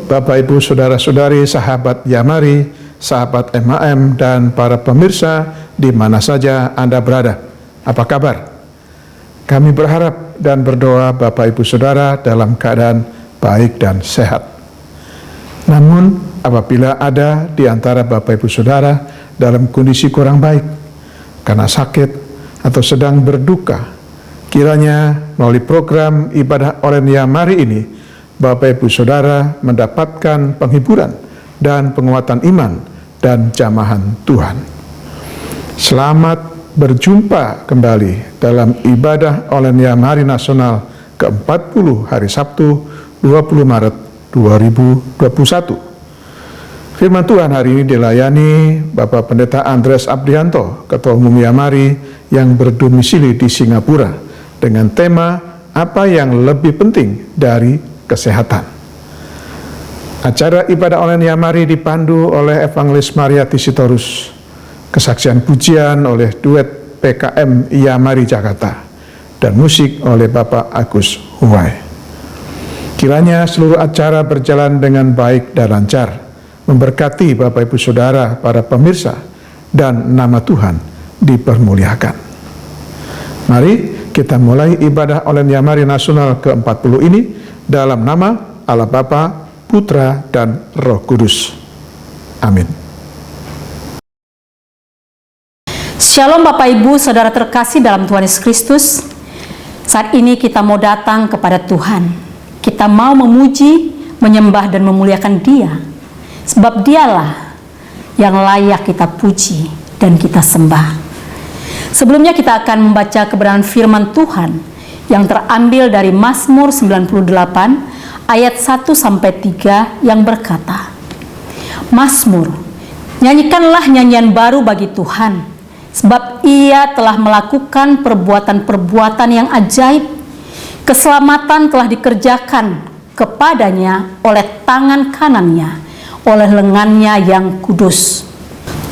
Bapak, Ibu, Saudara-saudari, sahabat Yamari, sahabat MAM, dan para pemirsa di mana saja Anda berada. Apa kabar? Kami berharap dan berdoa Bapak, Ibu, Saudara dalam keadaan baik dan sehat. Namun, apabila ada di antara Bapak, Ibu, Saudara dalam kondisi kurang baik, karena sakit atau sedang berduka, kiranya melalui program ibadah Olen Yamari ini, Bapak, Ibu, Saudara mendapatkan penghiburan dan penguatan iman dan jamahan Tuhan. Selamat berjumpa kembali dalam ibadah Olen Yamari Nasional ke-40 hari Sabtu 20 Maret 2021. Firman Tuhan hari ini dilayani Bapak Pendeta Andres Abdianto, Ketua Umum Yamari yang berdomisili di Singapura, dengan tema apa yang lebih penting dari kesehatan. Acara ibadah Olen Yamari dipandu oleh Evangelis Mariati Sitorus, kesaksian pujian oleh duet PKM Yamari Jakarta, dan musik oleh Bapak Agus Huwai. Kiranya seluruh acara berjalan dengan baik dan lancar, memberkati Bapak, Ibu, Saudara, para pemirsa, dan nama Tuhan dipermuliakan. Mari kita mulai ibadah Olen Yamari Nasional ke-40 ini dalam nama Allah Bapa, Putra, dan Roh Kudus. Amin. Shalom Bapak, Ibu, Saudara terkasih dalam Tuhan Yesus Kristus. Saat ini kita mau datang kepada Tuhan. Kita mau memuji, menyembah, dan memuliakan Dia. Sebab Dialah yang layak kita puji dan kita sembah. Sebelumnya kita akan membaca kebenaran firman Tuhan yang terambil dari Mazmur 98 ayat 1-3 yang berkata, Mazmur, nyanyikanlah nyanyian baru bagi Tuhan, sebab Ia telah melakukan perbuatan-perbuatan yang ajaib. Keselamatan telah dikerjakan kepadanya oleh tangan kanannya, oleh lengannya yang kudus.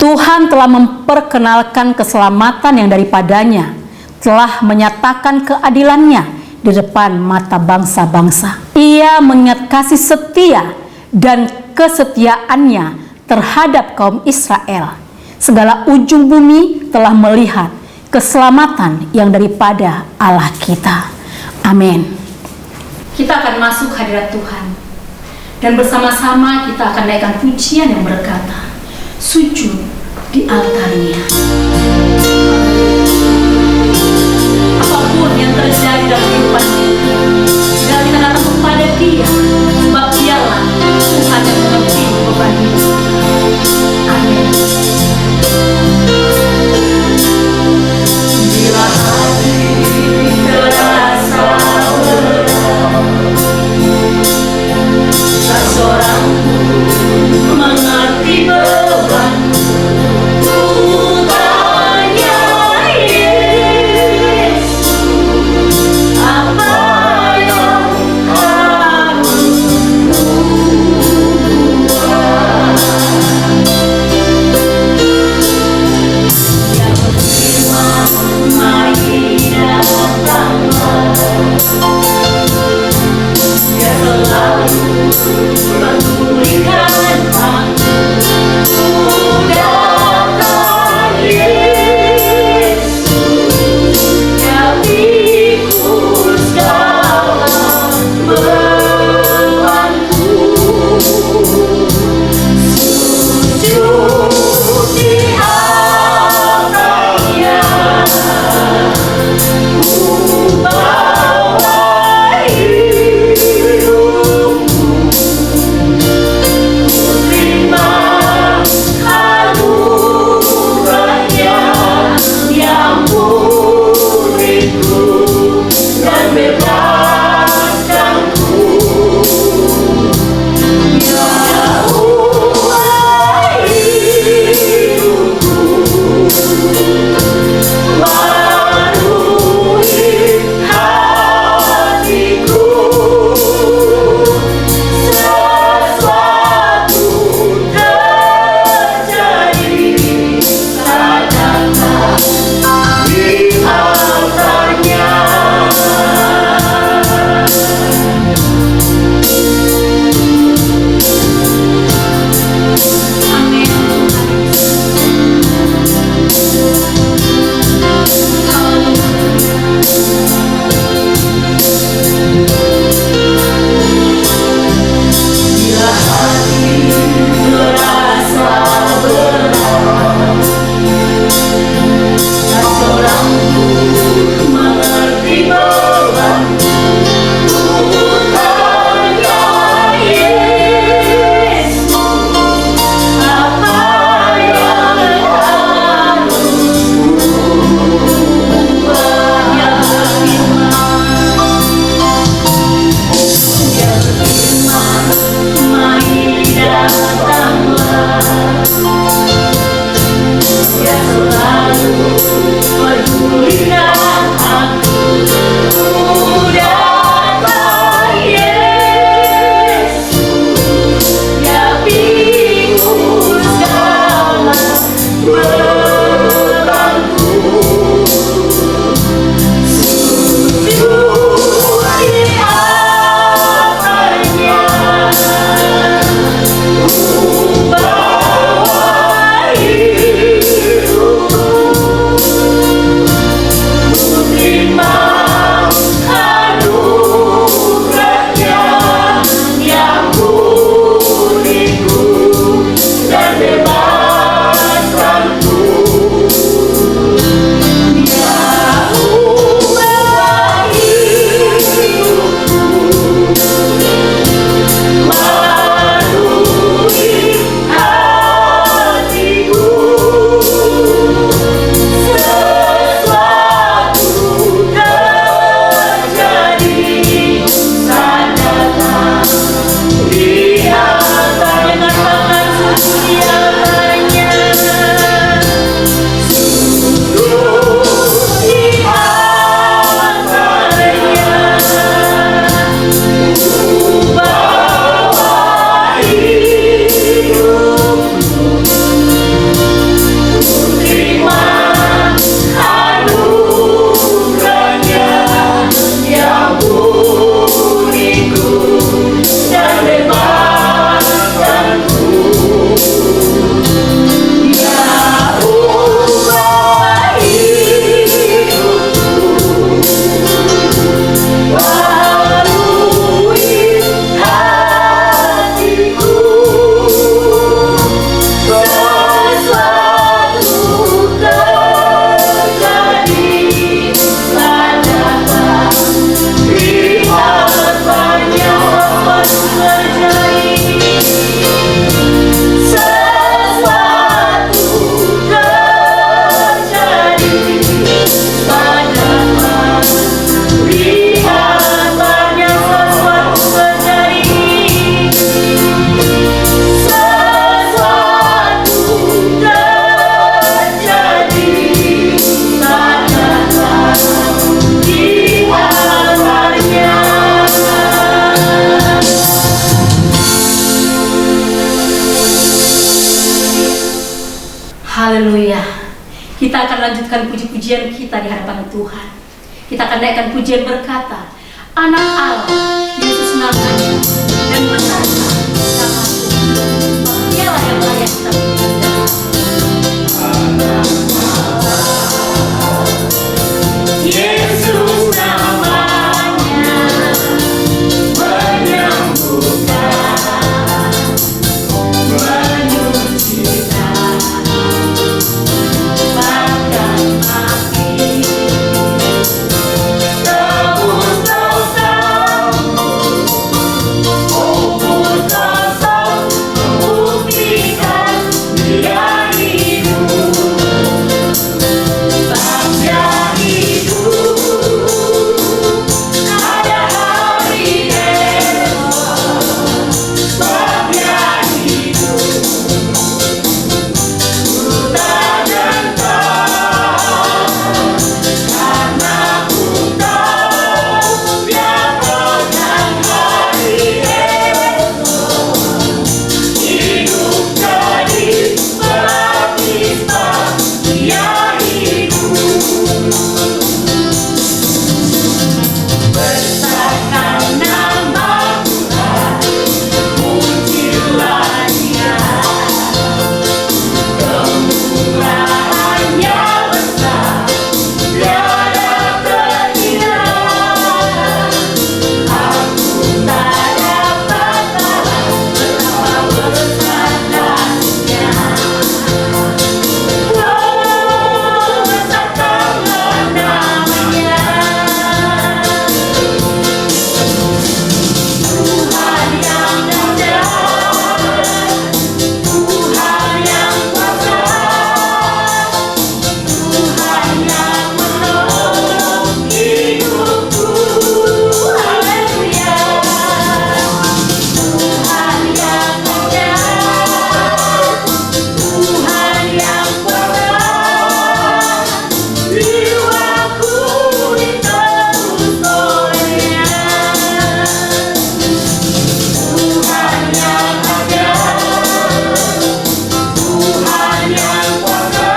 Tuhan telah memperkenalkan keselamatan yang daripadanya, telah menyatakan keadilannya di depan mata bangsa-bangsa. Ia mengingat kasih setia dan kesetiaannya terhadap kaum Israel. Segala ujung bumi telah melihat keselamatan yang daripada Allah kita. Amin. Kita akan masuk hadirat Tuhan, dan bersama-sama kita akan naikkan pujian yang berkata, sujud di altarnya. Apapun yang terjadi dalam kehidupan kita, bila kita datang kepada Dia, sebab Dialah Tuhan yang mengerti beban hidup. Amin. Bila hati terasa berat, tak seorang pun mengerti beban. Haleluya. Kita akan lanjutkan puji-pujian kita di hadapan Tuhan. Kita akan naikkan pujian berkata, Anak Allah, Yesus namanya, dan berkata, nama Tuhan, dialah yang layak kita puji. Anak Allah, Yesus namanya, menyembuhkan, menyucikan, bahkan mati, tebus dosa, kubur kosong, membuktikan Dia hidup, Bapa hidup, ada hari esok, Bapa hidup, ku tak gentar, karena ku tahu Dia pegang hari esok, hidup jadi baptisma, Dia hidup, besarkan nama Tuhan, pujilah Dia, kemurahannya besar, tiada terhingga. Aku tak dapat tahan betapa besar kasih-Nya. Oh, besarkanlah namanya, Tuhan yang dahsyat, Tuhan yang kuasa, Tuhan yang menolong hidupku. Haleluya. Tuhan yang dahsyat, Tuhan yang kuasa, jiwaku ditebus oleh-Nya. Tuhan yang ajaib, Tuhan yang kuasa,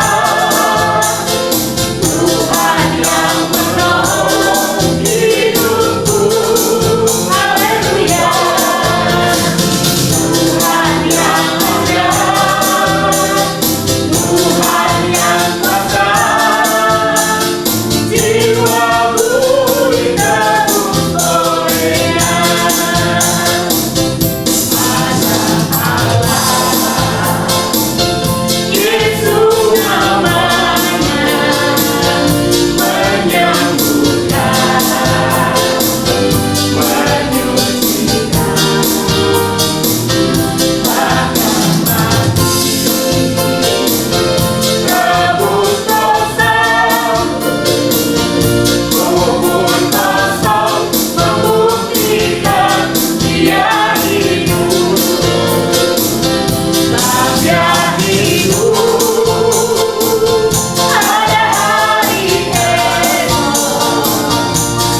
Tuhan yang menolong hidupku. Haleluya. Tuhan yang ajaib, Tuhan yang kuasa, jiwaku ditebus oleh-Nya. Yesus namanya, menyembuhkan, menyucikan, bahkan mati, tebus dosa, kubur kosong, membuktikan Dia hidup, Bapa hidup, ada hari esok,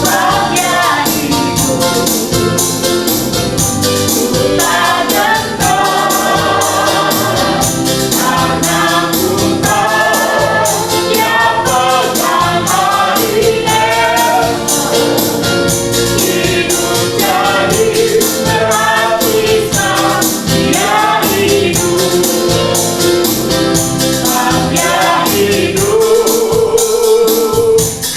Bapa hidup, ku tak gentar, karena ku tahu Dia pegang hari esok, hidup jadi baptisma, Dia hidup, Bapa hidup,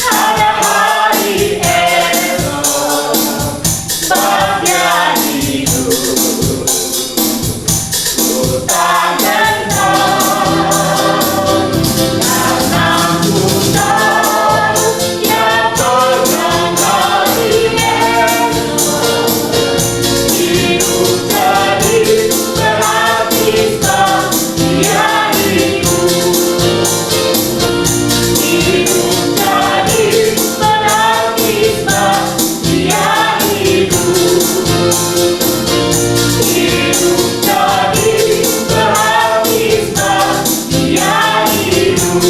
ada hari esok, Bapa hidup, ku tak gentar, karena ku tahu Dia pegang hari esok, hidup jadi baptisma, Dia hidup, hidup jadi baptisma, Dia hidup, hidup jadi baptisma, Dia hidup.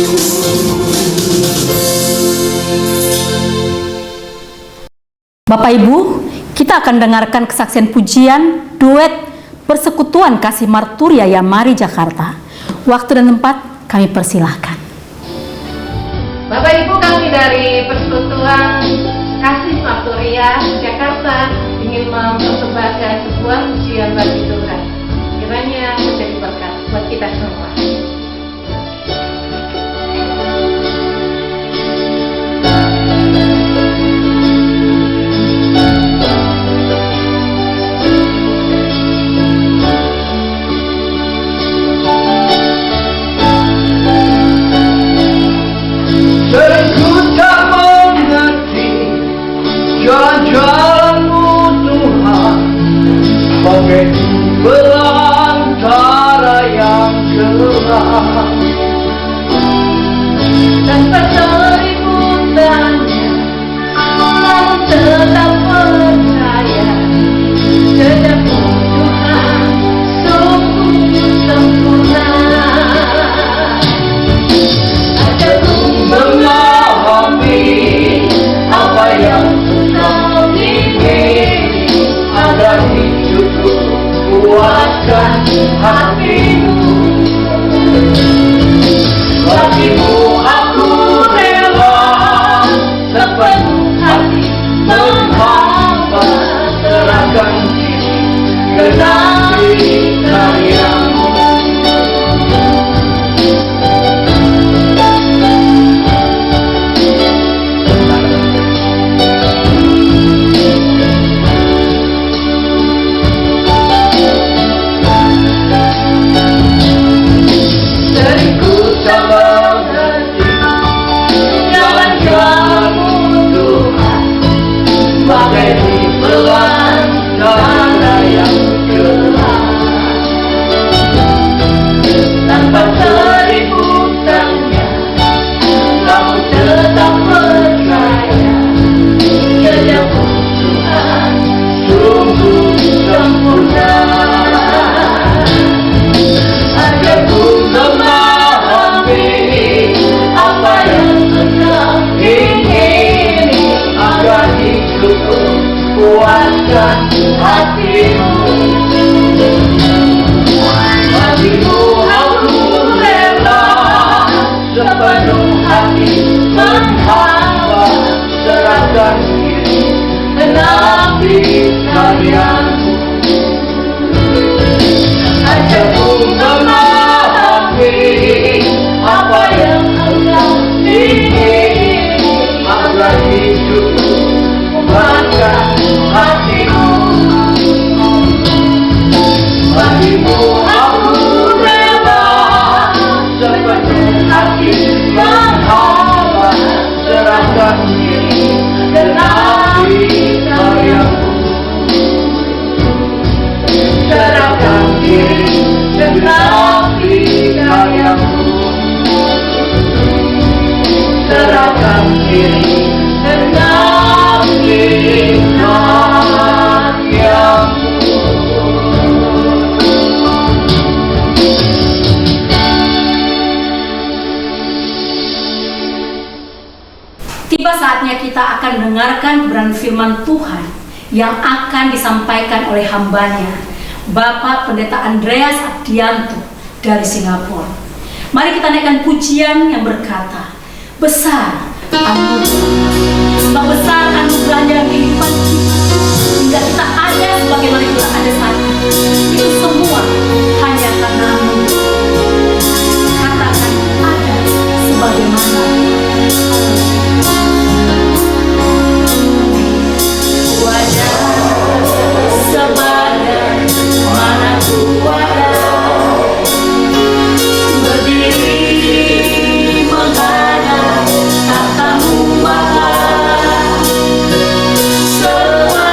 Bapak Ibu, kita akan dengarkan kesaksian pujian duet Persekutuan Kasih Marturia Yamari Jakarta. Waktu dan tempat Kami persilahkan. Bapak Ibu, kami dari Persekutuan Kasih Faktoria Jakarta ingin mempersembahkan sebuah pujian bagi Tuhan. Kiranya menjadi berkat buat kita semua. Sering ku tak mengerti jalan-jalan-Mu Tuhan, bagai belantara yang gelap. Tanpa seribu tanya, namun tetap percaya, kerja-Mu Tuhan sungguh sempurna. Ajarku Memahami apa yang Engkau ingini, agar hidupku kuatkan hatimu. Bagimu aku rela sepenuh hati menghamba, serahkan diri genapi karya-Mu. Sering ku tak mengerti jalan-jalan-Mu Tuhan, bagai di belantara yang gelap. tanpa seribu tanya, namun tetap percaya, kerja-Mu Tuhan Sungguh sempurna. ajarku memahami apa yang Engkau ingini, agar hidupku kuatkan hatimu. Bagimu aku rela sepenuh hati menghamba, serahkan diri genapi karya-Mu. Ajarku memahami apa yang Engkau ingini, agar hidupku kuatkan hatimu. Bagimu aku rela sepenuh hati menghamba, serahkan diri genapi karya-Mu. Serahkan diri genapi karya-Mu. Serahkan diri genapi karya-Mu. Tiba saatnya kita akan mendengarkan kebenaran firman Tuhan yang akan disampaikan oleh hambanya, Bapak Pendeta Andreas Adianto dari Singapura. Mari kita naikkan pujian yang berkata, besar anugerah, sebab besar anugerahnya kehidupan kita, hingga kita ada sebagaimana kita ada saat ini. Itu semua hanya karena anugerah. Katakan ada sebagaimana Sebagaimana ku ada, berdiri menghadap tahta-Mu Bapa, semua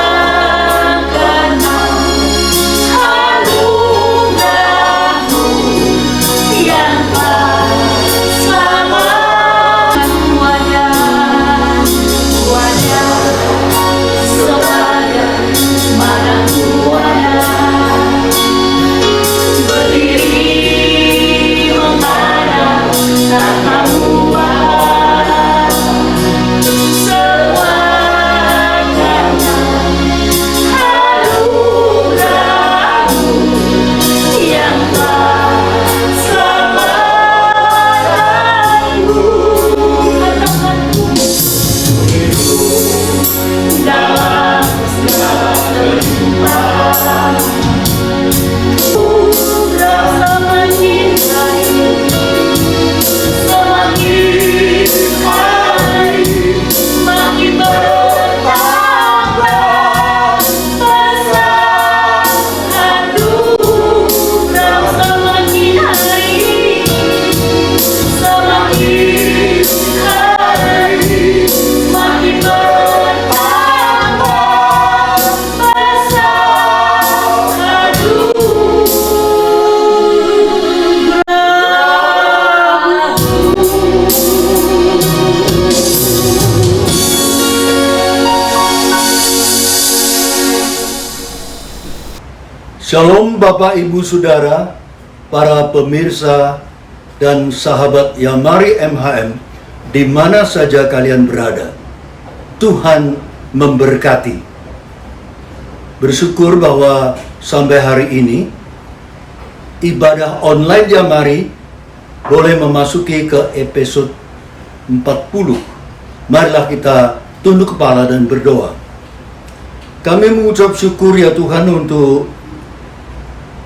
karena anugerah. Shalom Bapak Ibu Saudara, para pemirsa dan sahabat Yamari MHM di mana saja kalian berada. Tuhan memberkati. Bersyukur bahwa sampai hari ini ibadah online Yamari boleh memasuki ke episode 40. Marilah kita tunduk kepala dan berdoa. Kami mengucap syukur ya Tuhan untuk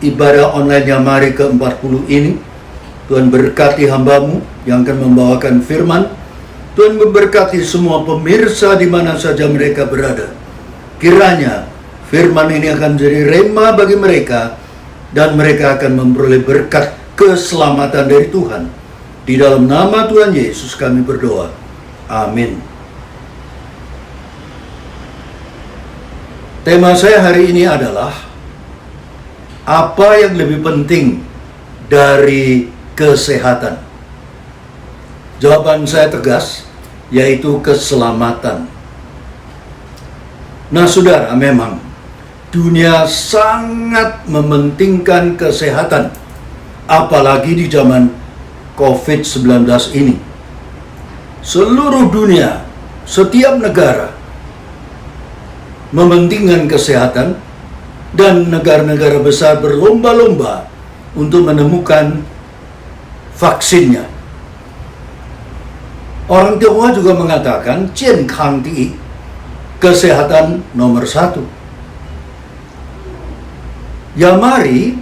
ibadah online Yamari ke-40 ini. Tuhan berkati hamba-Mu yang akan membawakan firman. Tuhan memberkati semua pemirsa di mana saja mereka berada. Kiranya firman ini akan menjadi rema bagi mereka dan mereka akan memperoleh berkat keselamatan dari Tuhan. Di dalam nama Tuhan Yesus kami berdoa. Amin. Tema saya hari ini adalah apa yang lebih penting dari kesehatan? Jawaban saya tegas, yaitu keselamatan. Nah saudara, memang dunia sangat mementingkan kesehatan, apalagi di zaman COVID-19 ini. Seluruh dunia, setiap negara mementingkan kesehatan, dan negara-negara besar berlomba-lomba untuk menemukan vaksinnya. Orang Tionghoa juga mengatakan, 健康第一, kesehatan nomor 1. Yamari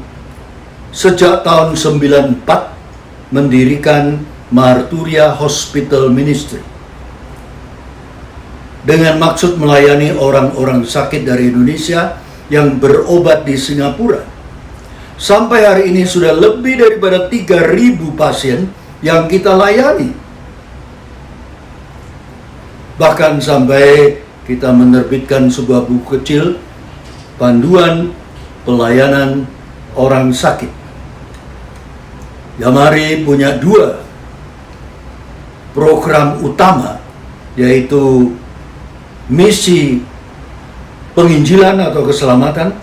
sejak tahun 94 mendirikan Marturia Hospital Ministry dengan maksud melayani orang-orang sakit dari Indonesia yang berobat di Singapura. Sampai hari ini sudah lebih daripada 3.000 pasien yang kita layani. Bahkan sampai kita menerbitkan sebuah buku kecil, panduan pelayanan orang sakit. Yamari punya 2 program utama, yaitu misi penginjilan atau keselamatan,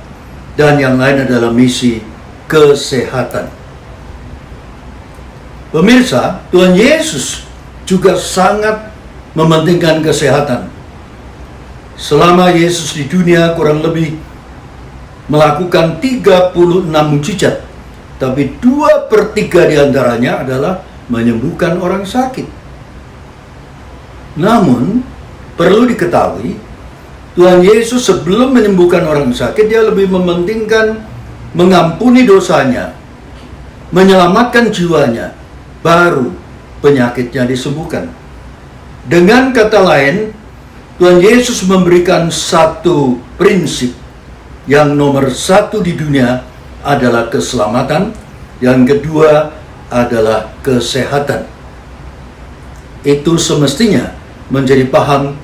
dan yang lain adalah misi kesehatan. Pemirsa, Tuhan Yesus juga sangat mementingkan kesehatan. Selama Yesus di dunia kurang lebih melakukan 36 mujizat, tapi 2/3 diantaranya adalah menyembuhkan orang sakit. Namun, perlu diketahui, Tuhan Yesus sebelum menyembuhkan orang sakit, dia lebih mementingkan mengampuni dosanya, menyelamatkan jiwanya, baru penyakitnya disembuhkan. Dengan kata lain, Tuhan Yesus memberikan satu prinsip, yang nomor 1 di dunia adalah keselamatan, yang kedua adalah kesehatan. Itu semestinya menjadi paham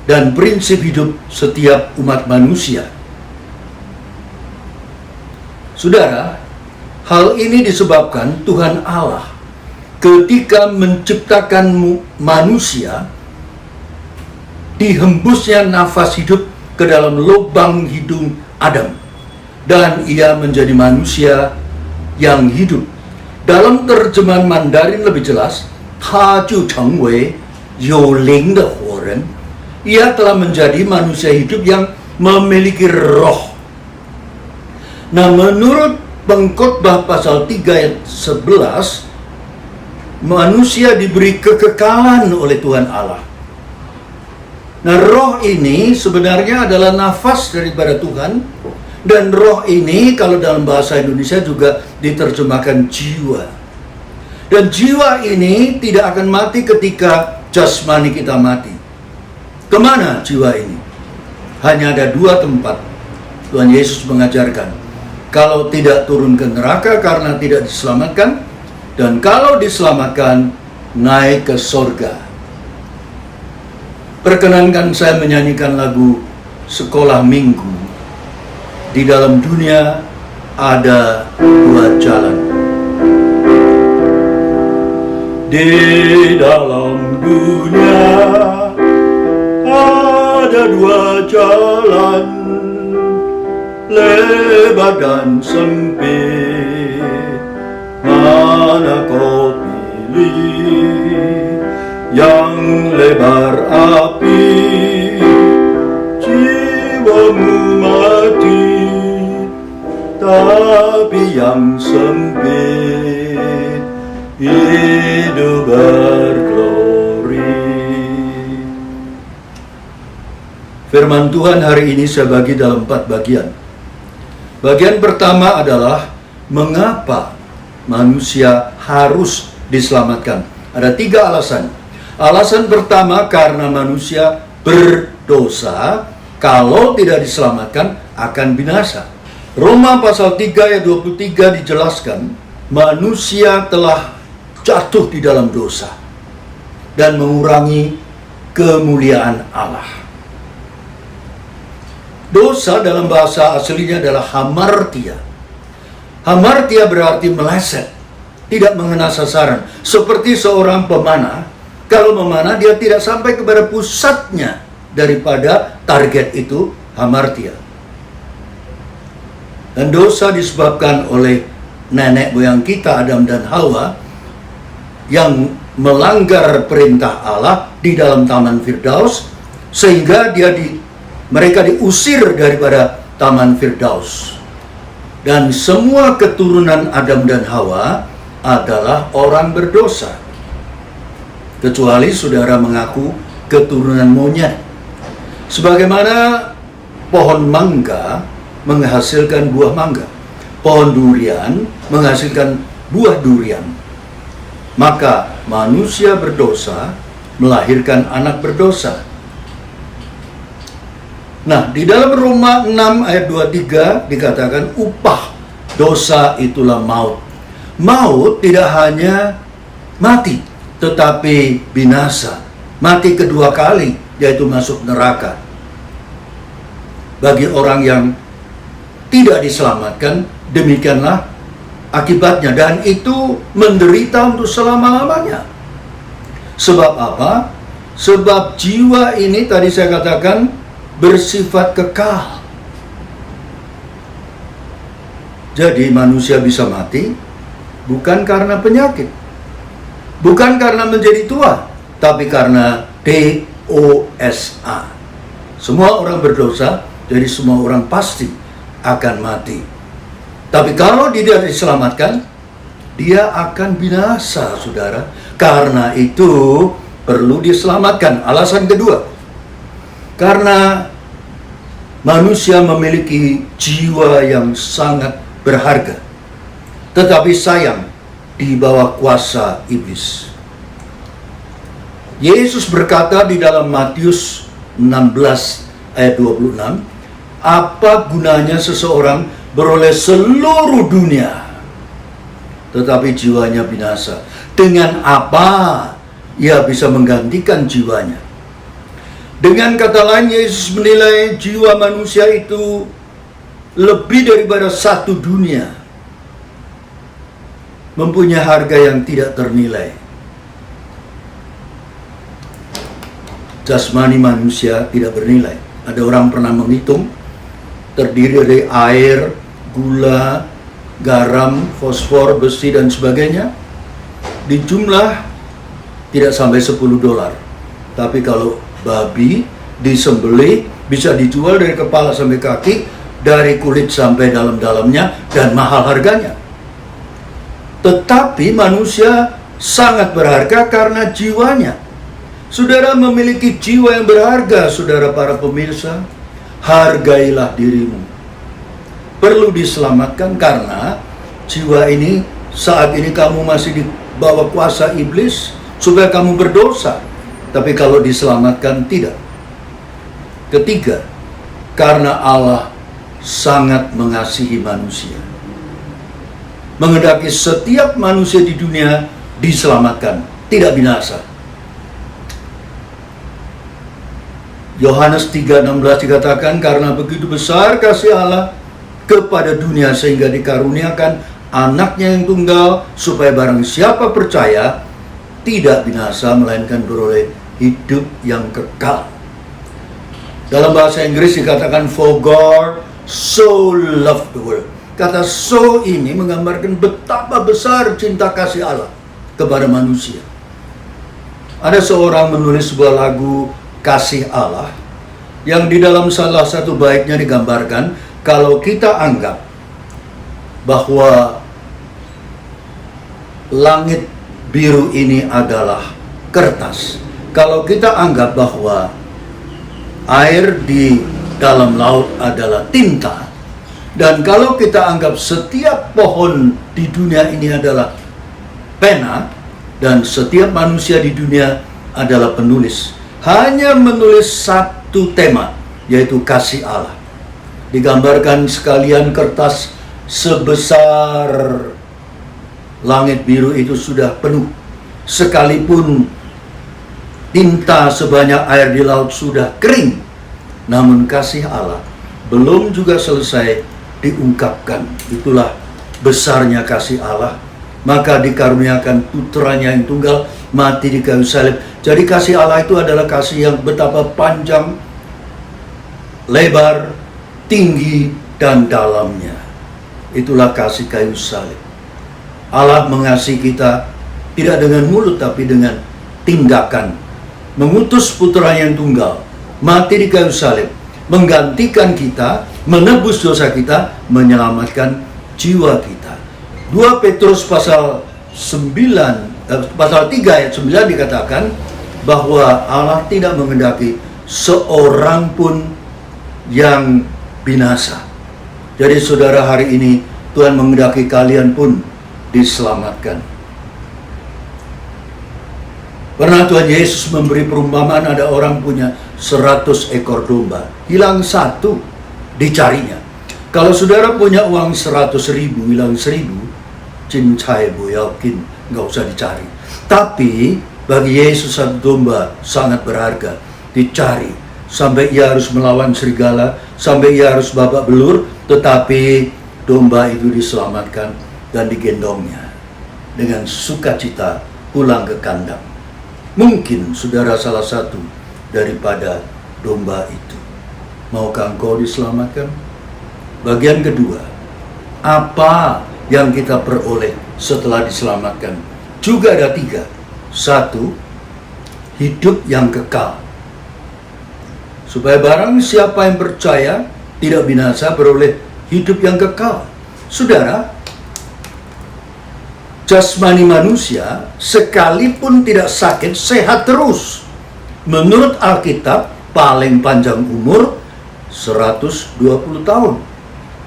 dan prinsip hidup setiap umat manusia. Saudara, hal ini disebabkan Tuhan Allah ketika menciptakan manusia, dihembusnya nafas hidup ke dalam lubang hidung Adam, dan ia menjadi manusia yang hidup. Dalam terjemahan Mandarin lebih jelas, 他就成为有灵的活人. Ia telah menjadi manusia hidup yang memiliki roh. Nah, menurut Pengkhotbah pasal 3 ayat 11, manusia diberi kekekalan oleh Tuhan Allah. Nah, roh ini sebenarnya adalah nafas daripada Tuhan, dan roh ini kalau dalam bahasa Indonesia juga diterjemahkan jiwa. Dan jiwa ini tidak akan mati ketika jasmani kita mati. Kemana jiwa ini? Hanya ada 2 tempat. Tuhan Yesus mengajarkan, kalau tidak turun ke neraka karena tidak diselamatkan, dan kalau diselamatkan, naik ke sorga. Perkenankan saya menyanyikan lagu Sekolah Minggu. Di dalam dunia ada 2 jalan. Di dalam dunia ada 2 jalan, lebar dan sempit, mana kau pilih? Yang lebar api, jiwamu mati, tapi yang sempit hidup berglori. Firman Tuhan hari ini saya bagi dalam 4 bagian. Bagian pertama adalah mengapa manusia harus diselamatkan. Ada 3 alasan. Alasan pertama, karena manusia berdosa, kalau tidak diselamatkan akan binasa. Roma pasal 3 ayat 23 dijelaskan, manusia telah jatuh di dalam dosa dan mengurangi kemuliaan Allah. Dosa dalam bahasa aslinya adalah hamartia. Hamartia berarti meleset, tidak mengenal sasaran. Seperti seorang pemanah, kalau memanah dia tidak sampai kepada pusatnya daripada target itu, hamartia. Dan dosa disebabkan oleh nenek moyang kita, Adam dan Hawa, yang melanggar perintah Allah di dalam Taman Firdaus, sehingga mereka diusir daripada Taman Firdaus. Dan semua keturunan Adam dan Hawa adalah orang berdosa. Kecuali saudara mengaku keturunan monyet. Sebagaimana pohon mangga menghasilkan buah mangga, pohon durian menghasilkan buah durian, maka manusia berdosa melahirkan anak berdosa. Nah, di dalam Roma 6 ayat 23 dikatakan upah dosa itulah maut. Maut tidak hanya mati, tetapi binasa. Mati kedua kali, yaitu masuk neraka. Bagi orang yang tidak diselamatkan, demikianlah akibatnya. Dan itu menderita untuk selama-lamanya. Sebab apa? Sebab jiwa ini tadi saya katakan bersifat kekal. Jadi manusia bisa mati bukan karena penyakit, bukan karena menjadi tua, tapi karena dosa. Semua orang berdosa, jadi semua orang pasti akan mati. Tapi kalau dia tidak diselamatkan, dia akan binasa, saudara. Karena itu perlu diselamatkan. Alasan kedua, karena manusia memiliki jiwa yang sangat berharga, tetapi sayang di bawah kuasa iblis. Yesus berkata di dalam Matius 16 ayat 26, apa gunanya seseorang beroleh seluruh dunia, tetapi jiwanya binasa? Dengan apa ia bisa menggantikan jiwanya? Dengan kata lain, Yesus menilai jiwa manusia itu lebih daripada satu dunia, mempunyai harga yang tidak ternilai. Jasmani manusia tidak bernilai. Ada orang pernah menghitung, terdiri dari air, gula, garam, fosfor, besi, dan sebagainya. Di jumlah tidak sampai $10. Tapi kalau babi disembelih bisa dijual dari kepala sampai kaki, dari kulit sampai dalam-dalamnya, dan mahal harganya. Tetapi manusia sangat berharga karena jiwanya. Saudara memiliki jiwa yang berharga, saudara para pemirsa. Hargailah dirimu. Perlu diselamatkan karena jiwa ini saat ini kamu masih di bawah kuasa iblis supaya kamu berdosa. Tapi kalau diselamatkan tidak. Ketiga, karena Allah sangat mengasihi manusia, menghendaki setiap manusia di dunia diselamatkan, tidak binasa. Yohanes 3:16 dikatakan, karena begitu besar kasih Allah kepada dunia sehingga dikaruniakan anaknya yang tunggal, supaya barang siapa percaya tidak binasa melainkan beroleh hidup yang kekal. Dalam bahasa Inggris dikatakan, for God so loved the world. Kata so ini menggambarkan betapa besar cinta kasih Allah kepada manusia. Ada seorang menulis sebuah lagu kasih Allah yang di dalam salah satu baitnya digambarkan kalau kita anggap bahwa langit biru ini adalah kertas, kalau kita anggap bahwa air di dalam laut adalah tinta, dan kalau kita anggap setiap pohon di dunia ini adalah pena, dan setiap manusia di dunia adalah penulis, hanya menulis satu tema, yaitu kasih Allah. Digambarkan sekalian kertas sebesar langit biru itu sudah penuh, sekalipun tinta sebanyak air di laut sudah kering, namun kasih Allah belum juga selesai diungkapkan. Itulah besarnya kasih Allah. Maka dikaruniakan putranya yang tunggal mati di kayu salib. Jadi kasih Allah itu adalah kasih yang betapa panjang, lebar, tinggi, dan dalamnya. Itulah kasih kayu salib. Allah mengasihi kita tidak dengan mulut tapi dengan tindakan. Mengutus putranya yang tunggal mati di kayu salib, menggantikan kita, menebus dosa kita, menyelamatkan jiwa kita. 2 Petrus pasal 3 ayat 9 dikatakan bahwa Allah tidak menghendaki seorang pun yang binasa. Jadi saudara, hari ini Tuhan menghendaki kalian pun diselamatkan. Pernah Tuhan Yesus memberi perumpamaan, ada orang punya 100 ekor domba, hilang satu, dicarinya. Kalau saudara punya uang 100.000, hilang 1.000, cincai bu yakin, nggak usah dicari. Tapi bagi Yesus satu domba sangat berharga, dicari sampai ia harus melawan serigala, sampai ia harus babak belur, tetapi domba itu diselamatkan dan digendongnya dengan sukacita pulang ke kandang. Mungkin saudara salah satu daripada domba itu. Maukah engkau diselamatkan? Bagian kedua, apa yang kita peroleh setelah diselamatkan? Juga ada 3. 1, hidup yang kekal. Supaya barang siapa yang percaya tidak binasa, beroleh hidup yang kekal. Saudara, jasmani manusia sekalipun tidak sakit, sehat terus. Menurut Alkitab, paling panjang umur 120 tahun.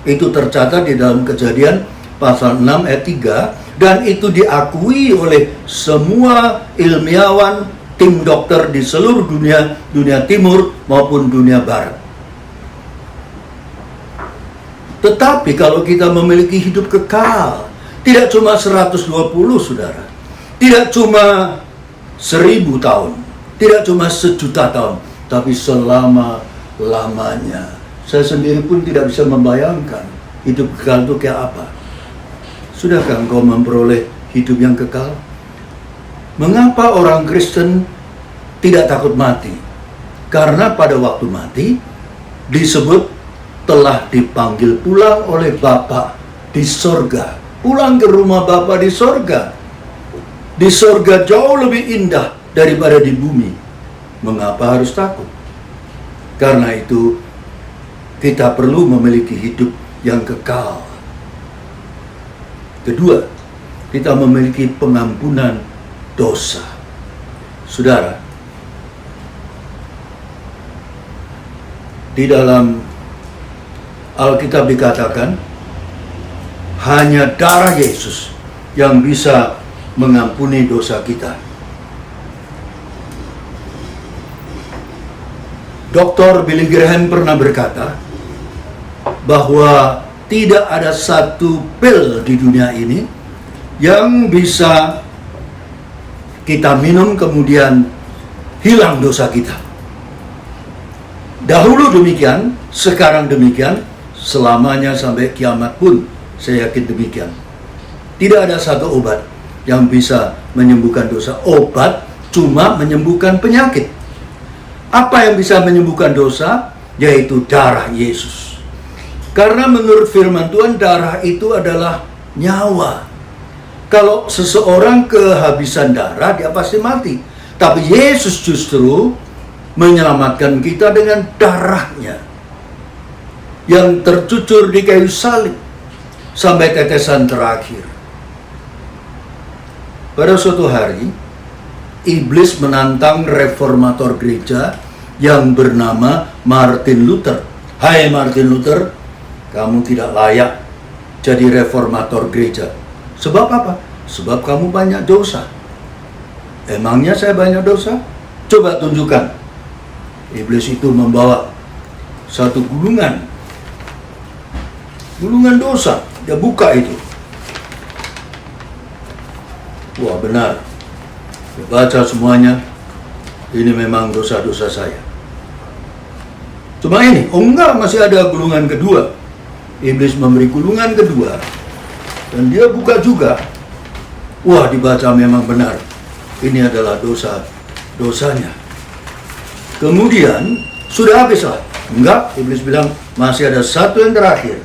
Itu tercatat di dalam Kejadian pasal 6 ayat 3, dan itu diakui oleh semua ilmiawan, tim dokter di seluruh dunia, dunia timur maupun dunia barat. Tetapi kalau kita memiliki hidup kekal, tidak cuma 120 saudara, tidak cuma 1000 tahun, tidak cuma 1.000.000 tahun, tapi selama-lamanya. Saya sendiri pun tidak bisa membayangkan hidup kekal itu kayak apa. Sudahkah engkau memperoleh hidup yang kekal? Mengapa orang Kristen tidak takut mati? Karena pada waktu mati disebut telah dipanggil pulang oleh Bapa di sorga. Pulang ke rumah Bapa di sorga. Di sorga jauh lebih indah daripada di bumi. Mengapa harus takut? Karena itu kita perlu memiliki hidup yang kekal. Kedua, kita memiliki pengampunan dosa. Saudara, di dalam Alkitab dikatakan hanya darah Yesus yang bisa mengampuni dosa kita. Dr. Billy Graham pernah berkata bahwa tidak ada satu pil di dunia ini yang bisa kita minum kemudian hilang dosa kita. Dahulu demikian, sekarang demikian, selamanya sampai kiamat pun saya yakin demikian. Tidak ada satu obat yang bisa menyembuhkan dosa. Obat cuma menyembuhkan penyakit. Apa yang bisa menyembuhkan dosa? Yaitu darah Yesus. Karena menurut firman Tuhan, darah itu adalah nyawa. Kalau seseorang kehabisan darah, dia pasti mati. Tapi Yesus justru menyelamatkan kita dengan darahnya yang tercucur di kayu salib sampai tetesan terakhir. Pada suatu hari, iblis menantang reformator gereja yang bernama Martin Luther. Hai Martin Luther, kamu tidak layak jadi reformator gereja. Sebab apa? Sebab kamu banyak dosa. Emangnya saya banyak dosa? Coba tunjukkan. Iblis itu membawa satu gulungan dosa. Dia buka itu. Wah, benar. Dia baca semuanya. Ini memang dosa-dosa saya. Cuma ini, oh enggak, masih ada gulungan kedua. Iblis memberi gulungan kedua, dan dia buka juga. Wah, dibaca memang benar. Ini adalah dosanya. Kemudian, sudah habislah. Enggak, iblis bilang, masih ada satu yang terakhir.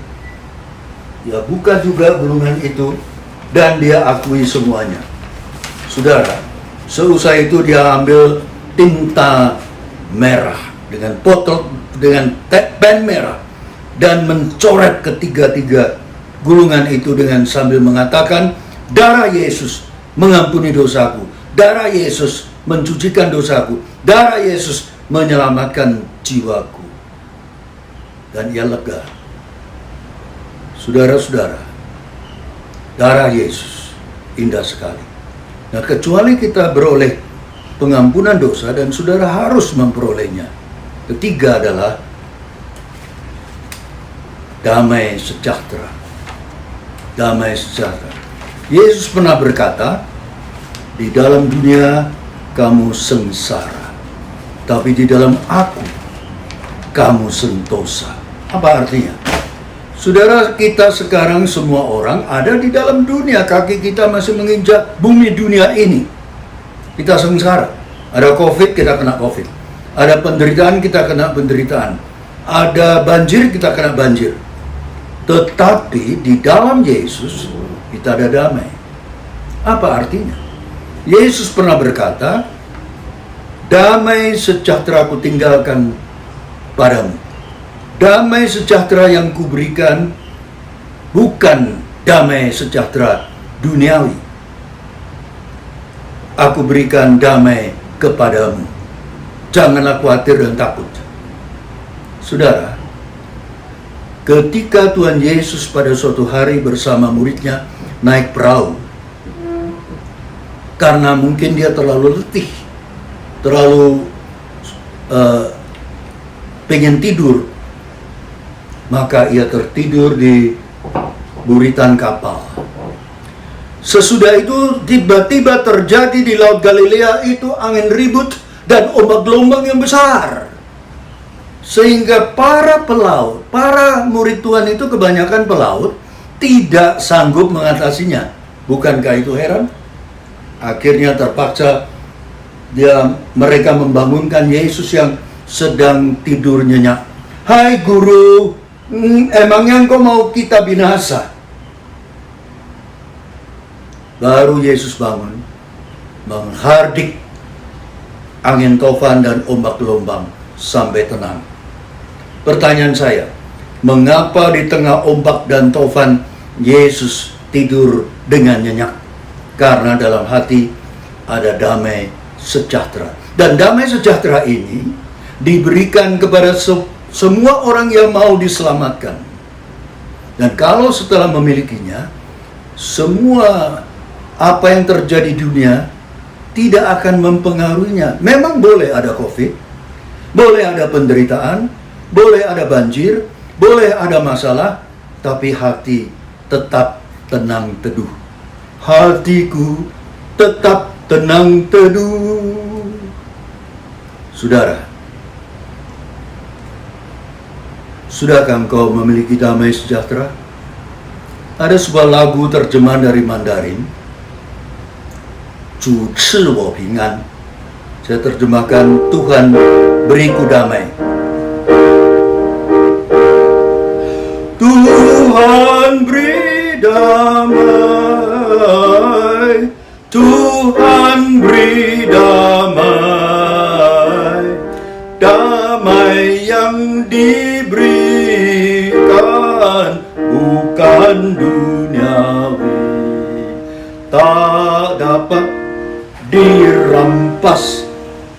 Dia buka juga gulungan itu, dan dia akui semuanya. Saudara, seusai itu dia ambil tinta merah dengan pen merah dan mencoret ketiga-tiga gulungan itu dengan sambil mengatakan, darah Yesus mengampuni dosaku, darah Yesus mencucikan dosaku, darah Yesus menyelamatkan jiwaku. Dan ia lega. Saudara-saudara, darah Yesus indah sekali. Nah, kecuali kita beroleh pengampunan dosa, dan saudara harus memperolehnya. Ketiga adalah damai sejahtera. Damai sejahtera. Yesus pernah berkata, di dalam dunia kamu sengsara, tapi di dalam aku kamu sentosa. Apa artinya? Saudara, kita sekarang semua orang ada di dalam dunia. Kaki kita masih menginjak bumi dunia ini. Kita sengsara. Ada COVID, kita kena COVID. Ada penderitaan, kita kena penderitaan. Ada banjir, kita kena banjir. Tetapi di dalam Yesus kita ada damai. Apa artinya? Yesus pernah berkata, damai sejahtera ku tinggalkan padamu. Damai sejahtera yang kuberikan bukan damai sejahtera duniawi. Aku berikan damai kepadamu. Janganlah khawatir dan takut. Saudara, ketika Tuhan Yesus pada suatu hari bersama muridnya naik perahu, karena mungkin dia terlalu letih, terlalu pengen tidur, maka ia tertidur di buritan kapal. Sesudah itu tiba-tiba terjadi di Laut Galilea itu angin ribut dan ombak gelombang yang besar. Sehingga para pelaut, para murid Tuhan itu kebanyakan pelaut, tidak sanggup mengatasinya. Bukankah itu heran? Akhirnya terpaksa mereka membangunkan Yesus yang sedang tidur nyenyak. Hai guru, emangnya engkau mau kita binasa? Baru Yesus bangun menghardik angin tofan dan ombak gelombang sampai tenang. Pertanyaan saya, mengapa di tengah ombak dan tofan Yesus tidur dengan nyenyak? Karena dalam hati ada damai sejahtera. Dan damai sejahtera ini diberikan kepada semua orang yang mau diselamatkan. Dan kalau setelah memilikinya, semua apa yang terjadi di dunia tidak akan mempengaruhinya. Memang boleh ada COVID, boleh ada penderitaan, boleh ada banjir, boleh ada masalah, tapi hati tetap tenang teduh. Hatiku tetap tenang teduh. Saudara, sudahkah engkau memiliki damai sejahtera? Ada sebuah lagu terjemahan dari Mandarin, 主赐我平安. Saya terjemahkan, Tuhan beriku damai. damai, Tuhan beri damai, damai yang diberikan bukan duniawi, tak dapat dirampas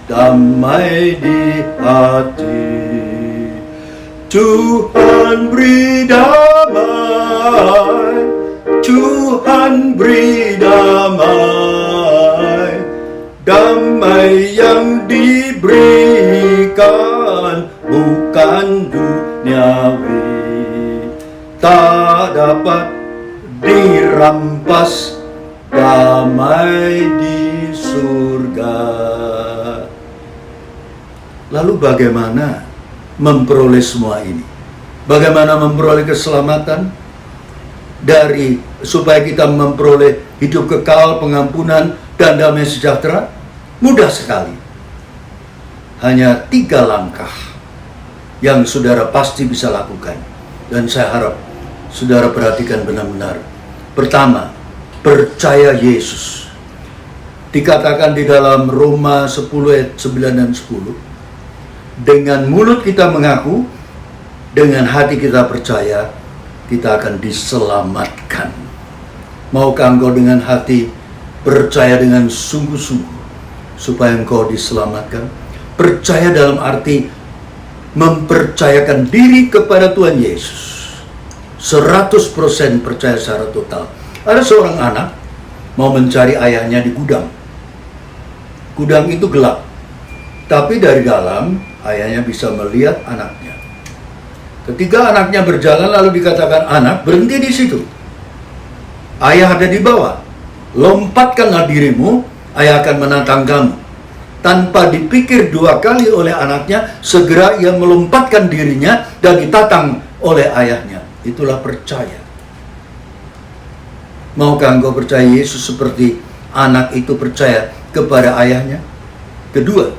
damai di hati. Tuhan beri damai, Tuhan beri damai, damai yang diberikan bukan duniawi, tak dapat dirampas damai di surga. Lalu bagaimana memperoleh semua ini? Bagaimana memperoleh keselamatan supaya kita memperoleh hidup kekal, pengampunan, dan damai sejahtera? Mudah sekali. Hanya 3 langkah yang saudara pasti bisa lakukan. Dan saya harap saudara perhatikan benar-benar. Pertama, percaya Yesus. Dikatakan di dalam Roma 10 ayat 9 dan 10. Dengan mulut kita mengaku, dengan hati kita percaya, kita akan diselamatkan. Maukah engkau dengan hati percaya dengan sungguh-sungguh supaya engkau diselamatkan? Percaya dalam arti mempercayakan diri kepada Tuhan Yesus. 100% percaya secara total. Ada seorang anak mau mencari ayahnya di gudang. Gudang itu gelap, tapi dari dalam ayahnya bisa melihat anaknya. Ketika anaknya berjalan lalu dikatakan, anak berhenti di situ. Ayah ada di bawah. Lompatkanlah dirimu, ayah akan menantang kamu. Tanpa dipikir 2 kali oleh anaknya, segera ia melompatkan dirinya dan ditatang oleh ayahnya. Itulah percaya. Maukah engkau percaya Yesus seperti anak itu percaya kepada ayahnya? Kedua,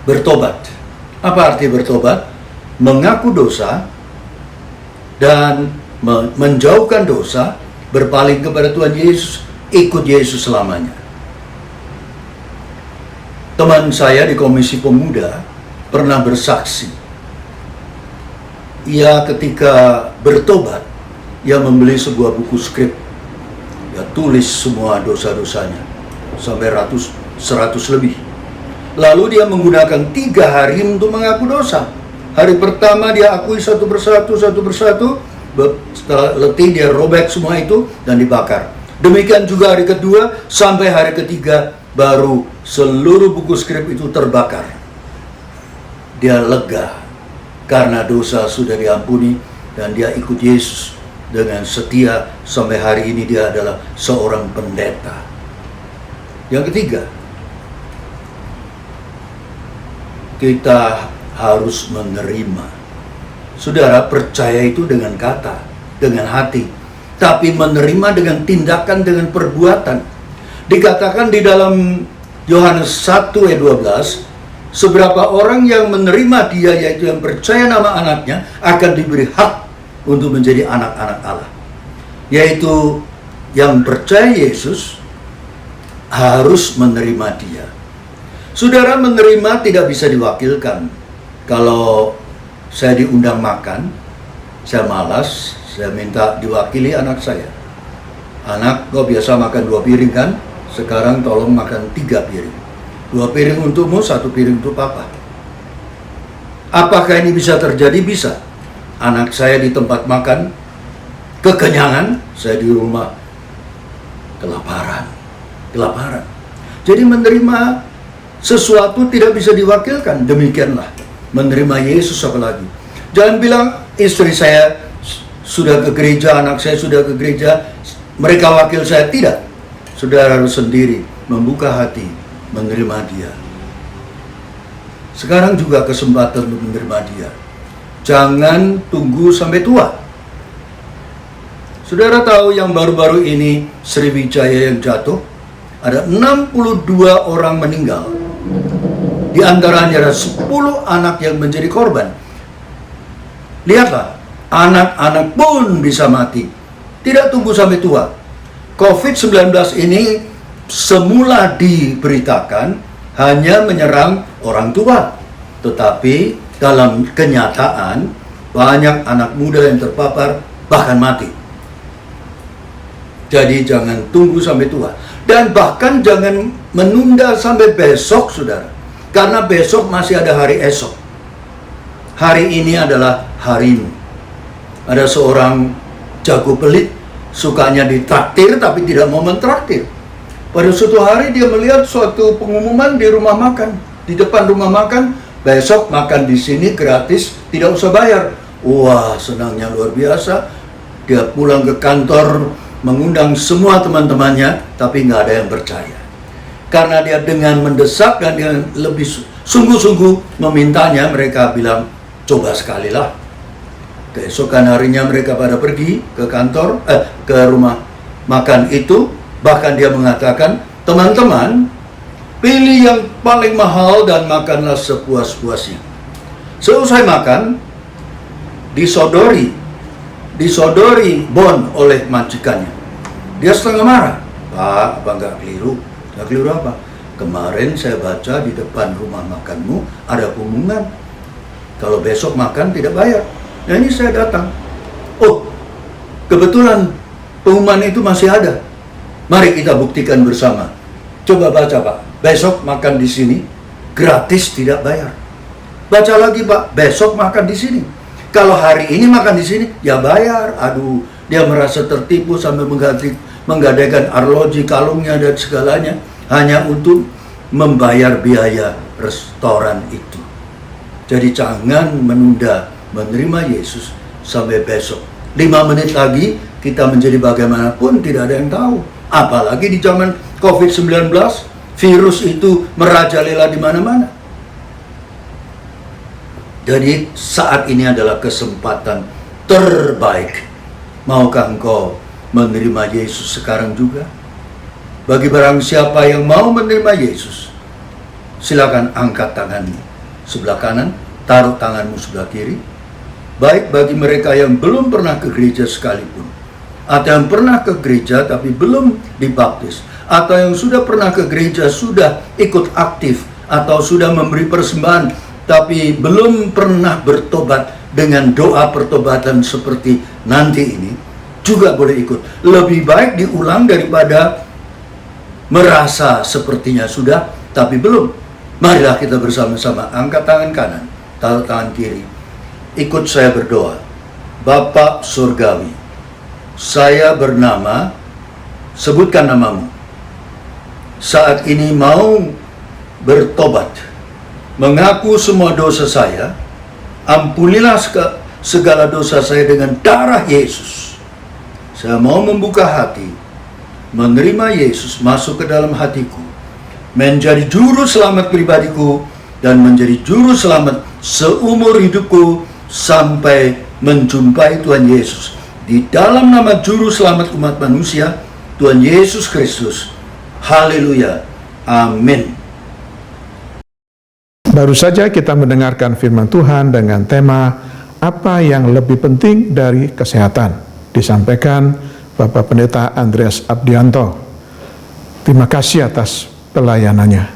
bertobat. Apa arti bertobat? Mengaku dosa dan menjauhkan dosa, berpaling kepada Tuhan Yesus, ikut Yesus selamanya. Teman saya di Komisi Pemuda pernah bersaksi. Ia ketika bertobat, ia membeli sebuah buku skrip. Dia tulis semua dosa-dosanya sampai 100 lebih. Lalu dia menggunakan 3 hari untuk mengaku dosa. Hari pertama dia akui satu persatu. Setelah letih dia robek semua itu dan dibakar. Demikian juga hari kedua sampai hari ketiga baru seluruh buku skrip itu terbakar. Dia lega karena dosa sudah diampuni dan dia ikut Yesus dengan setia sampai hari ini dia adalah seorang pendeta. Yang ketiga, kita harus menerima. Saudara, percaya itu dengan kata, dengan hati, tapi menerima dengan tindakan, dengan perbuatan. Dikatakan di dalam Yohanes 1 ayat 12, seberapa orang yang menerima dia, yaitu yang percaya nama anaknya, akan diberi hak untuk menjadi anak-anak Allah. Yaitu yang percaya Yesus harus menerima dia. Saudara, menerima tidak bisa diwakilkan. Kalau saya diundang makan, saya malas, saya minta diwakili anak saya. Anak, kau biasa makan 2 piring kan? Sekarang tolong makan 3 piring. 2 piring untukmu, 1 piring untuk papa. Apakah ini bisa terjadi? Bisa. Anak saya di tempat makan, kekenyangan, saya di rumah kelaparan. Jadi menerima sesuatu tidak bisa diwakilkan. Demikianlah menerima Yesus apalagi. Jangan bilang istri saya sudah ke gereja, anak saya sudah ke gereja, mereka wakil saya. Tidak. Saudara harus sendiri membuka hati, menerima dia. Sekarang juga kesempatan untuk menerima dia. Jangan tunggu sampai tua. Saudara tahu yang baru-baru ini Sriwijaya yang jatuh, ada 62 orang meninggal. Di antaranya ada 10 anak yang menjadi korban. Lihatlah, anak-anak pun bisa mati Tidak tunggu sampai tua. COVID-19 ini semula diberitakan hanya menyerang orang tua. Tetapi dalam kenyataan banyak anak muda yang terpapar bahkan mati. Jadi jangan tunggu sampai tua. Dan bahkan jangan menunda sampai besok, saudara. Karena besok masih ada hari esok. Hari ini adalah harimu. Ada seorang jago pelit, sukanya ditraktir tapi tidak mau mentraktir. Pada suatu hari dia melihat suatu pengumuman di rumah makan, di depan rumah makan, besok makan di sini gratis, tidak usah bayar. Wah, senangnya luar biasa. Dia pulang ke kantor, mengundang semua teman-temannya, tapi nggak ada yang percaya. Karena dia dengan mendesak dan dengan lebih sungguh-sungguh memintanya, mereka bilang, coba sekali lah. Keesokan harinya mereka pada pergi ke kantor, ke rumah makan itu. Bahkan dia mengatakan, teman-teman, pilih yang paling mahal dan makanlah sepuas-puasnya. Selesai makan, disodori bon oleh majikannya. Dia setengah marah. Pak, apa nggak keliru? Nggak keliru apa? Kemarin saya baca di depan rumah makanmu ada pengumuman. Kalau besok makan tidak bayar. Nah ini saya datang. Oh, kebetulan pengumuman itu masih ada. Mari kita buktikan bersama. Coba baca, Pak. Besok makan di sini gratis tidak bayar. Baca lagi, Pak. Besok makan di sini. Kalau hari ini makan di sini ya bayar. Aduh, dia merasa tertipu sampai menggadaikan arloji, kalungnya dan segalanya hanya untuk membayar biaya restoran itu. Jadi jangan menunda menerima Yesus sampai besok. 5 menit lagi kita menjadi bagaimanapun tidak ada yang tahu. Apalagi di zaman COVID-19, virus itu merajalela di mana-mana. Jadi saat ini adalah kesempatan terbaik. Maukah engkau menerima Yesus sekarang juga? Bagi barang siapa yang mau menerima Yesus, silakan angkat tanganmu sebelah kanan, taruh tanganmu sebelah kiri. Baik bagi mereka yang belum pernah ke gereja sekalipun, atau yang pernah ke gereja tapi belum dibaptis, atau yang sudah pernah ke gereja, sudah ikut aktif, atau sudah memberi persembahan tapi belum pernah bertobat dengan doa pertobatan seperti nanti ini, juga boleh ikut. Lebih baik diulang daripada merasa sepertinya sudah tapi belum. Marilah kita bersama-sama angkat tangan kanan, taruh tangan kiri. Ikut saya berdoa. Bapa Surgawi, saya bernama, sebutkan namamu. Saat ini mau bertobat, mengaku semua dosa saya, ampunilah segala dosa saya dengan darah Yesus. Saya mau membuka hati, menerima Yesus masuk ke dalam hatiku, menjadi juru selamat pribadiku, dan menjadi juru selamat seumur hidupku sampai menjumpai Tuhan Yesus. Di dalam nama juru selamat umat manusia, Tuhan Yesus Kristus. Haleluya. Amin. Baru saja kita mendengarkan firman Tuhan dengan tema apa yang lebih penting dari kesehatan, disampaikan Bapak Pendeta Andreas Abdianto. Terima kasih atas pelayanannya.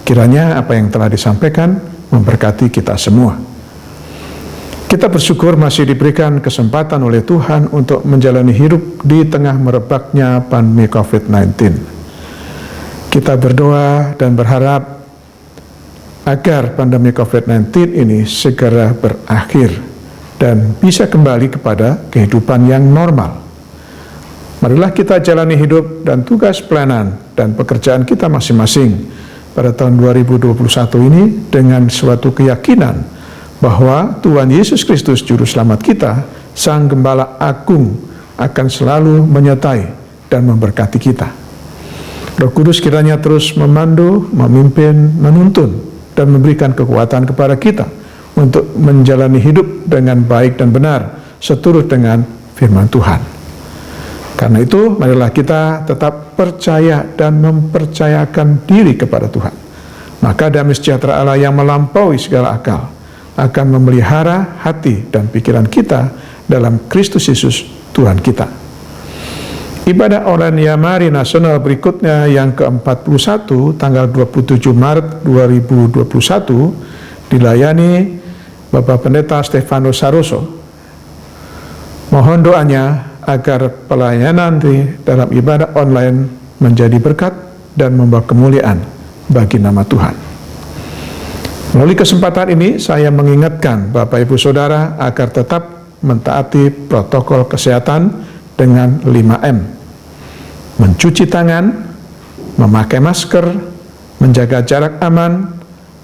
Kiranya apa yang telah disampaikan memberkati kita semua. Kita bersyukur masih diberikan kesempatan oleh Tuhan untuk menjalani hidup di tengah merebaknya pandemi COVID-19. Kita berdoa dan berharap agar pandemi COVID-19 ini segera berakhir dan bisa kembali kepada kehidupan yang normal. Marilah kita jalani hidup dan tugas pelayanan dan pekerjaan kita masing-masing pada tahun 2021 ini dengan suatu keyakinan bahwa Tuhan Yesus Kristus Juru Selamat kita, Sang Gembala Agung, akan selalu menyertai dan memberkati kita. Roh Kudus kiranya terus memandu, memimpin, menuntun, dan memberikan kekuatan kepada kita untuk menjalani hidup dengan baik dan benar seturut dengan firman Tuhan. Karena itu, marilah kita tetap percaya dan mempercayakan diri kepada Tuhan. Maka damai sejahtera Allah yang melampaui segala akal akan memelihara hati dan pikiran kita dalam Kristus Yesus Tuhan kita. Ibadah online Yamari Nasional berikutnya yang ke-41 tanggal 27 Maret 2021 dilayani Bapak Pendeta Stefanus Saroso. Mohon doanya agar pelayanan dalam ibadah online menjadi berkat dan membawa kemuliaan bagi nama Tuhan. Melalui kesempatan ini saya mengingatkan Bapak Ibu Saudara agar tetap mentaati protokol kesehatan dengan 5M. Mencuci tangan, memakai masker, menjaga jarak aman,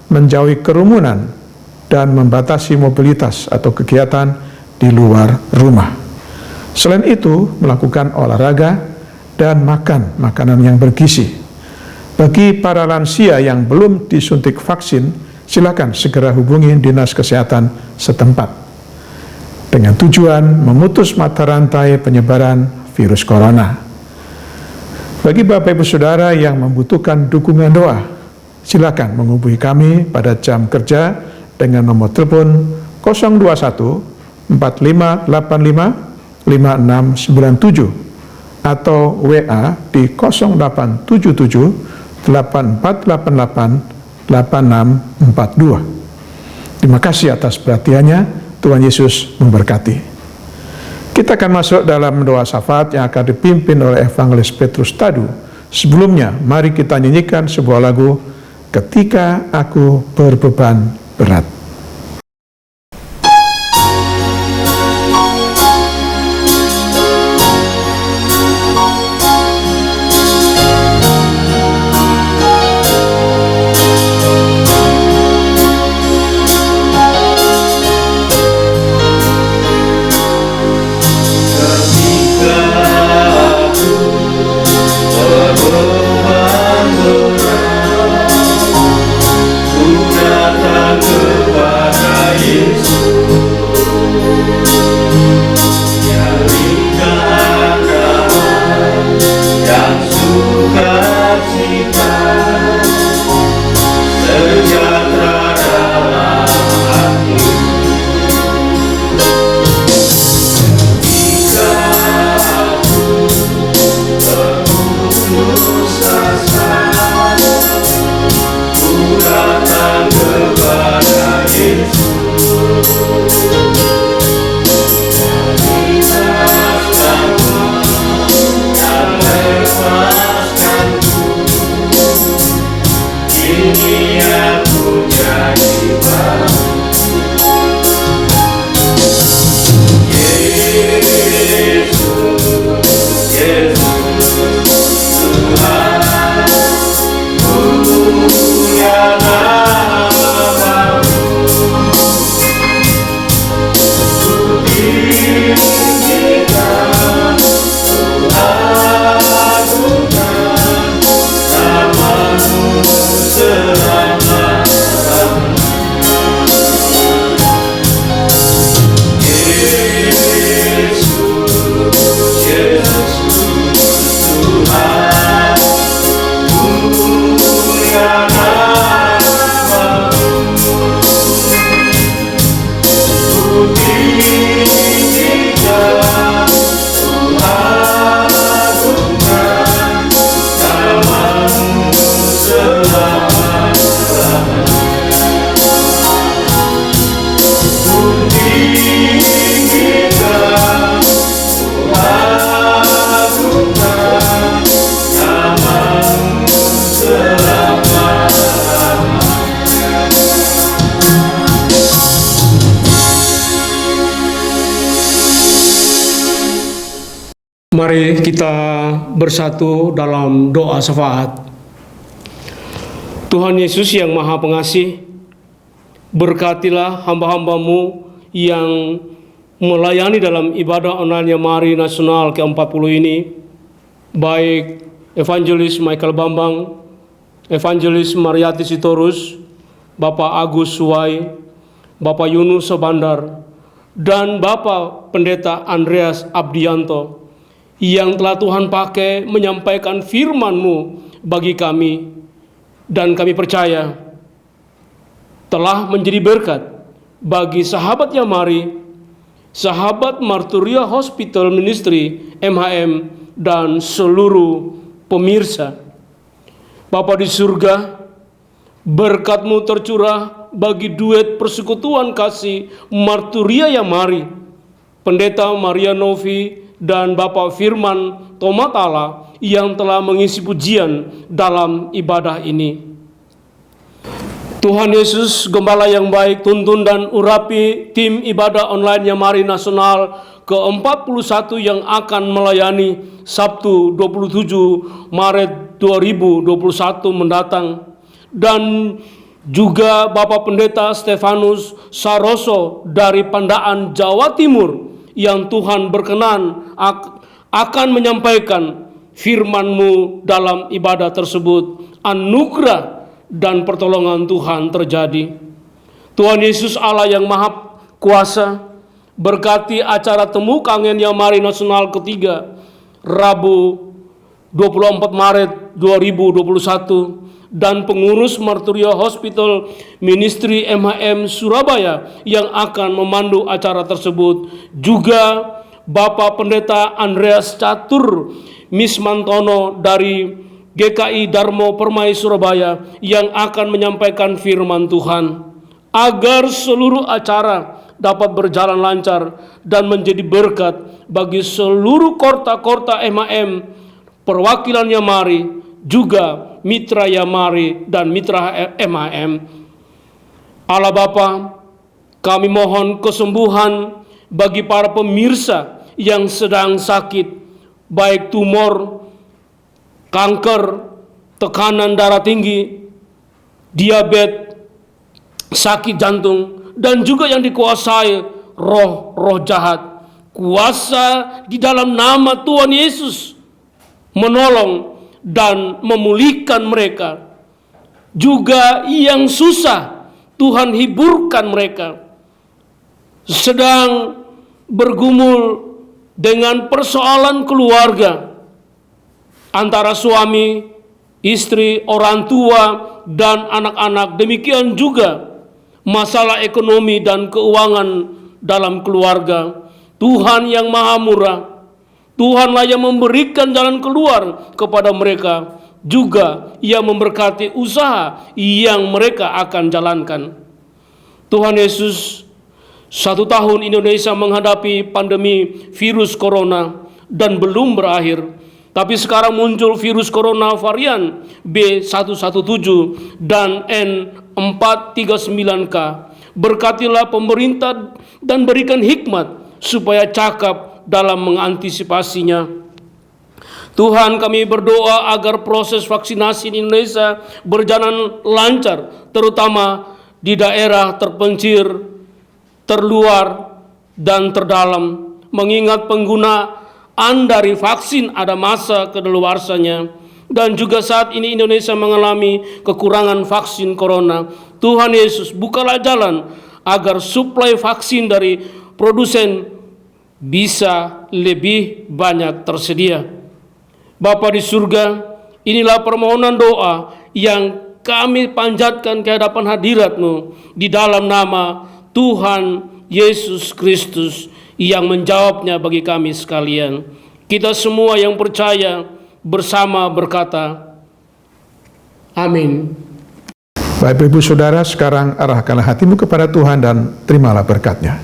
menjauhi kerumunan, dan membatasi mobilitas atau kegiatan di luar rumah. Selain itu, melakukan olahraga dan makan makanan yang bergizi. Bagi para lansia yang belum disuntik vaksin, silakan segera hubungi Dinas Kesehatan setempat dengan tujuan memutus mata rantai penyebaran virus corona. Bagi Bapak Ibu Saudara yang membutuhkan dukungan doa, silakan menghubungi kami pada jam kerja dengan nomor telepon 021 4585 5697 atau WA di 0877 8488 8642. Terima kasih atas perhatiannya. Tuhan Yesus memberkati. Kita akan masuk dalam doa syafaat yang akan dipimpin oleh Evangelis Petrus Tadu. Sebelumnya, mari kita nyanyikan sebuah lagu Ketika Aku Berbeban Berat. Mari kita bersatu dalam doa syafaat. Tuhan Yesus yang Maha Pengasih, berkatilah hamba-hambamu yang melayani dalam ibadah online Yamari Nasional ke-40 ini, baik Evangelis Michael Bambang, Evangelis Mariati Sitorus, Bapak Agus Suwai, Bapak Yunus Sebandar, dan Bapak Pendeta Andreas Abdianto, yang telah Tuhan pakai menyampaikan firman-Mu bagi kami, dan kami percaya telah menjadi berkat bagi sahabat Yamari, sahabat Marturia Hospital Ministry MHM, dan seluruh pemirsa. Bapa di surga, berkat-Mu tercurah bagi duet persekutuan kasih Marturia Yamari, Pendeta Maria Novi, dan Bapak Firman Tomatala yang telah mengisi pujian dalam ibadah ini. Tuhan Yesus, Gembala yang baik, tuntun dan urapi tim ibadah online Yamari Nasional ke-41 yang akan melayani Sabtu 27 Maret 2021 mendatang. Dan juga Bapak Pendeta Stefanus Saroso dari Pandaan, Jawa Timur, yang Tuhan berkenan akan menyampaikan firman-Mu dalam ibadah tersebut. Anugerah dan pertolongan Tuhan terjadi. Tuhan Yesus Allah yang Maha Kuasa, berkati acara Temu Kangen Yamari Nasional ketiga, Rabu 24 Maret 2021, dan pengurus Marturia Hospital Ministry MHM Surabaya yang akan memandu acara tersebut. Juga Bapak Pendeta Andreas Catur Mismantono dari GKI Darmo Permai Surabaya yang akan menyampaikan firman Tuhan, agar seluruh acara dapat berjalan lancar dan menjadi berkat bagi seluruh kota-kota MAM, perwakilan Yamari, juga mitra Yamari dan mitra MAM. Allah Bapa, kami mohon kesembuhan bagi para pemirsa yang sedang sakit, baik tumor, kanker, tekanan darah tinggi, diabetes, sakit jantung, dan juga yang dikuasai roh-roh jahat. Kuasa di dalam nama Tuhan Yesus menolong dan memulihkan mereka. Juga yang susah, Tuhan hiburkan mereka. Sedang bergumul dengan persoalan keluarga antara suami, istri, orang tua, dan anak-anak. Demikian juga masalah ekonomi dan keuangan dalam keluarga. Tuhan yang Maha Murah, Tuhanlah yang memberikan jalan keluar kepada mereka. Juga Ia memberkati usaha yang mereka akan jalankan. Tuhan Yesus, 1 tahun Indonesia menghadapi pandemi virus corona dan belum berakhir. Tapi sekarang muncul virus corona varian B117 dan N439K. Berkatilah pemerintah dan berikan hikmat supaya cakap dalam mengantisipasinya. Tuhan, kami berdoa agar proses vaksinasi di Indonesia berjalan lancar, terutama di daerah terpencil, terluar, dan terdalam. Mengingat penggunaan dari vaksin ada masa kedaluarsanya, dan juga saat ini Indonesia mengalami kekurangan vaksin corona. Tuhan Yesus, bukalah jalan agar suplai vaksin dari produsen bisa lebih banyak tersedia. Bapa di surga, inilah permohonan doa yang kami panjatkan ke hadapan hadirat-Mu di dalam nama Tuhan Yesus Kristus yang menjawabnya bagi kami sekalian. Kita semua yang percaya bersama berkata, amin. Bapak Ibu Saudara, sekarang arahkanlah hatimu kepada Tuhan dan terimalah berkat-Nya.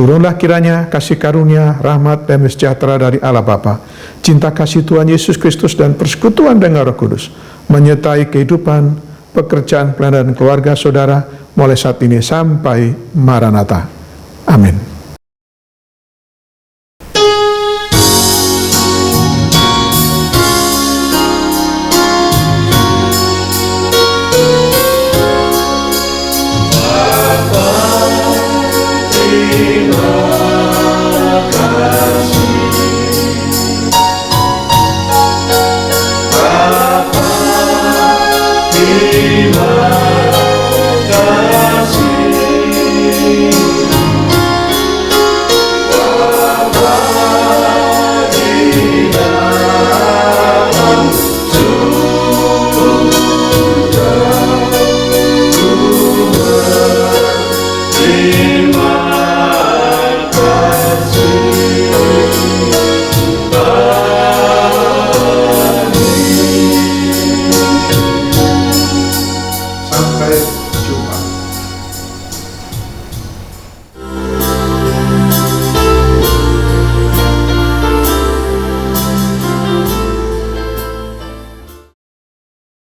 Turunlah kiranya kasih karunia, rahmat, dan sejahtera dari Allah Bapa, cinta kasih Tuhan Yesus Kristus, dan persekutuan dengan Roh Kudus menyertai kehidupan, pekerjaan, pelayanan, dan keluarga saudara mulai saat ini sampai Maranatha. Amin. Terima